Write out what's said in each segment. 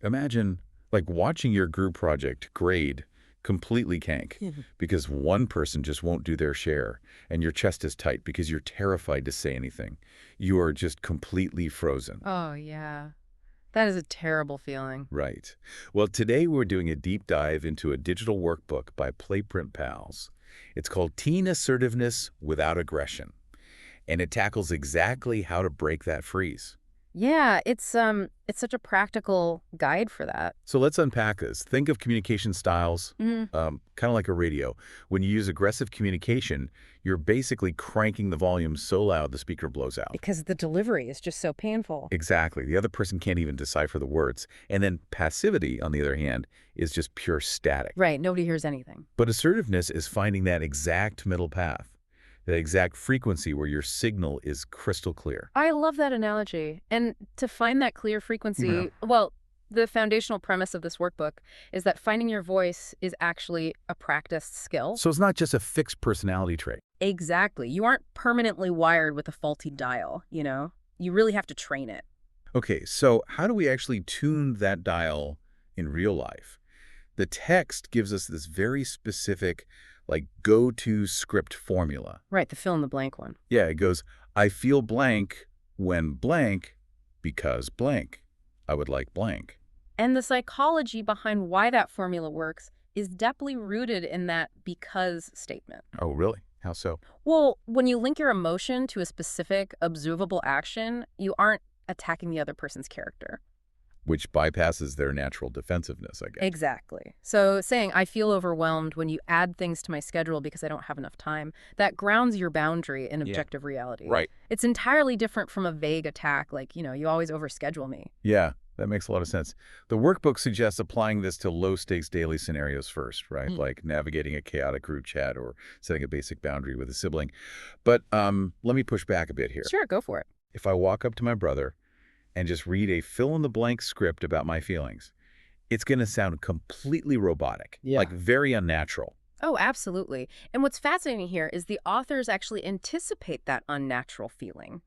Imagine, like, watching your group project grade completely kank because one person just won't do their share, and your chest is tight because you're terrified to say anything. You are just completely frozen. Oh, yeah. That is a terrible feeling. Right. Well, today we're doing a deep dive into a digital workbook by Playprint Pals. It's called Teen Assertiveness Without Aggression, and it tackles exactly how to break that freeze. Yeah, it's such a practical guide for that. So let's unpack this. Think of communication styles, Mhm. kind of like a radio. When you use aggressive communication, you're basically cranking the volume so loud the speaker blows out. Because the delivery is just so painful. Exactly. The other person can't even decipher the words. And then passivity, on the other hand, is just pure static. Right, nobody hears anything. But assertiveness is finding that exact middle path, that exact frequency where your signal is crystal clear. I love that analogy. And to find that clear Yeah. frequency, well, the foundational premise of this workbook is that finding your voice is actually a practiced skill. So it's not just a fixed personality trait. Exactly. You aren't permanently wired with a faulty dial, you know? You really have to train it. Okay, so how do we actually tune that dial in real life? The text gives us this very specific, like, go-to script formula. Right, the fill in the blank one. Yeah, it goes, I feel blank when blank because blank. I would like blank. And the psychology behind why that formula works is deeply rooted in that because statement. Oh, really? How so? Well, when you link your emotion to a specific, observable action, you aren't attacking the other person's character. Which bypasses their natural defensiveness, I guess. Exactly. So saying, I feel overwhelmed when you add things to my schedule because I don't have enough time, that grounds your boundary in Yeah. objective reality. Right. It's entirely different from a vague attack like, you always overschedule me. Yeah, that makes a lot of sense. The workbook suggests applying this to low-stakes daily scenarios first, right? Like navigating a chaotic group chat or setting a basic boundary with a sibling. But let me push back a bit here. Sure, go for it. If I walk up to my brother and just read a fill-in-the-blank script about my feelings, it's going to sound completely robotic, Yeah. like very unnatural. Oh, absolutely. And what's fascinating here is the authors actually anticipate that unnatural feeling,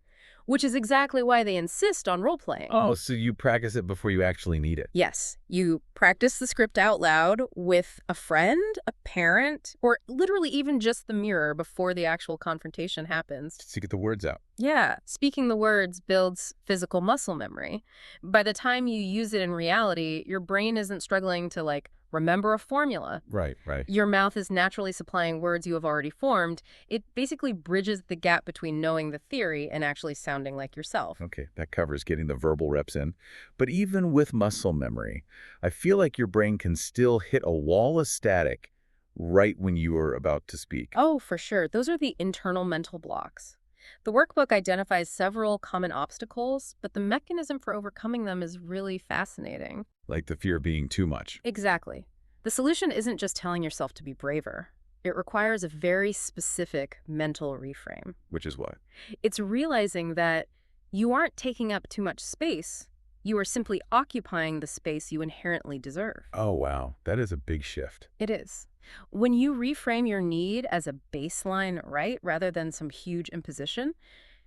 which is exactly why they insist on role-playing. Oh, so you practice it before you actually need it. Yes, you practice the script out loud with a friend, a parent, or literally even just the mirror before the actual confrontation happens. Just to get the words out. Yeah, speaking the words builds physical muscle memory. By the time you use it in reality, your brain isn't struggling to, like, remember a formula. Right, right. Your mouth is naturally supplying words you have already formed. It basically bridges the gap between knowing the theory and actually sounding like yourself. Okay, that covers getting the verbal reps in. But even with muscle memory, I feel like your brain can still hit a wall of static right when you are about to speak. Oh, for sure. Those are the internal mental blocks. The workbook identifies several common obstacles, but the mechanism for overcoming them is really fascinating. Like the fear of being too much. Exactly. The solution isn't just telling yourself to be braver. It requires a very specific mental reframe. Which is what? It's realizing that you aren't taking up too much space. You are simply occupying the space you inherently deserve. Oh, wow. That is a big shift. It is. When you reframe your need as a baseline right rather than some huge imposition,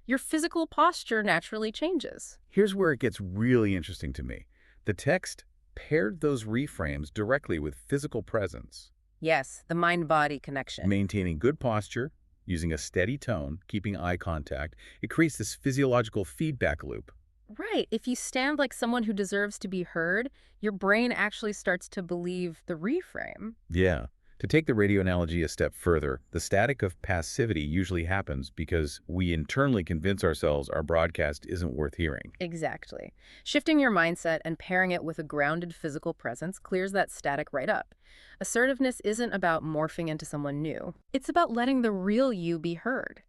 your physical posture naturally changes. Here's where it gets really interesting to me. The text paired those reframes directly with physical presence, Yes, the mind-body connection. maintaining good posture, using a steady tone, keeping eye contact. It creates this physiological feedback loop. Right. If you stand like someone who deserves to be heard, your brain actually starts to believe the reframe. Yeah. To take the radio analogy a step further, the static of passivity usually happens because we internally convince ourselves our broadcast isn't worth hearing. Exactly. Shifting your mindset and pairing it with a grounded physical presence clears that static right up. Assertiveness isn't about morphing into someone new. It's about letting the real you be heard.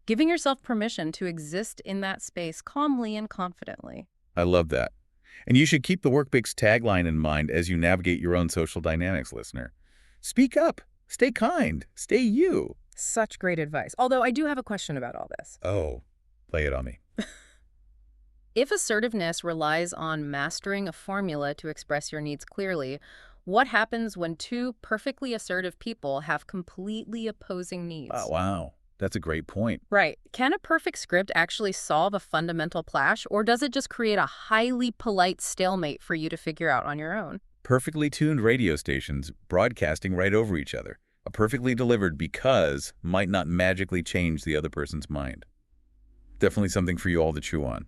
Giving yourself permission to exist in that space calmly and confidently. I love that. And you should keep the Workbook's tagline in mind as you navigate your own social dynamics, listener. Speak up. Stay kind. Stay you. Such great advice. Although I do have a question about all this. Oh, lay it on me. If assertiveness relies on mastering a formula to express your needs clearly, what happens when two perfectly assertive people have completely opposing needs? Oh, wow. That's a great point. Right. Can a perfect script actually solve a fundamental clash, or does it just create a highly polite stalemate for you to figure out on your own? Perfectly tuned radio stations broadcasting right over each other. A perfectly delivered because might not magically change the other person's mind. Definitely something for you all to chew on.